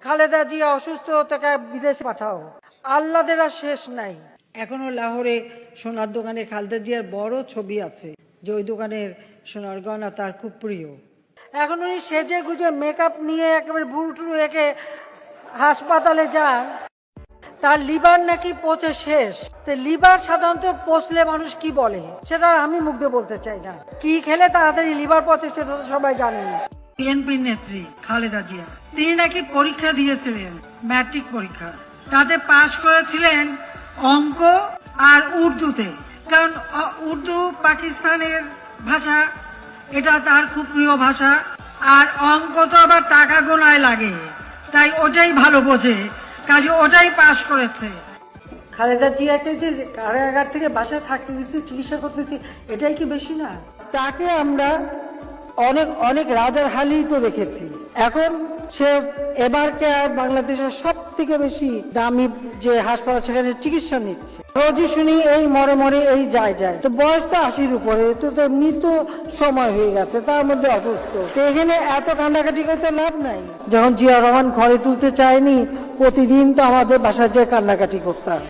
খালেদা জিয়া অসুস্থ, তাকে বিদেশে পাঠাও। আহ্লাদের আর শেষ নাই। এখনো লাহোরে সোনার দোকানে খালেদা জিয়ার বড় ছবি আছে, যে ওই দোকানের সোনার গয়না তার খুব প্রিয়। এখন উনি সেজে গুজে মেকআপ নিয়ে একেবারে বুড়ুটুরু একে হাসপাতালে যান, তার লিভার নাকি পচে শেষ। তো লিভার সাধারণত পচলে মানুষ কি বলে সেটা আমি মুখ দিয়ে বলতে চাই না। কি খেলে তাড়াতাড়ি লিভার পচে সেটা তো সবাই জানেন। বিএনপি নেত্রী খালেদা জিয়া, তিনি নাকি পরীক্ষা দিয়েছিলেন, ম্যাট্রিক পরীক্ষা, তাতে পাশ করেছিলেন অঙ্ক আর উর্দুতে। কারণ উর্দু পাকিস্তানের ভাষা, এটা তার খুব প্রিয় ভাষা। আর অঙ্ক তো আবার টাকা গোনায় লাগে, তাই ওটাই ভালো বোঝে, কাজে ওটাই পাশ করেছে। খালেদা জিয়াকে যে কারাগার থেকে বাসায় থাকতে দিচ্ছি, চিকিৎসা করতেছি, এটাই কি বেশি না? তাকে আমরা অনেক অনেক রাজার হালি তো দেখেছি। এখন সে এবারকে বাংলাদেশের সব থেকে বেশি দামি যে হাসপাতাল, সেখানে চিকিৎসা নিচ্ছে। রোজই শুনি এই মরে মরে এই যায়। তো বয়স তো 80-র উপরে, তো মৃত সময় হয়ে গেছে, তার মধ্যে অসুস্থ। তো এখানে এত কান্নাকাটি করতে লাভ নাই। যখন জিয়া রহমান ঘরে তুলতে চায়নি, প্রতিদিন তো আমাদের বাসায় যে কান্নাকাটি করতাম।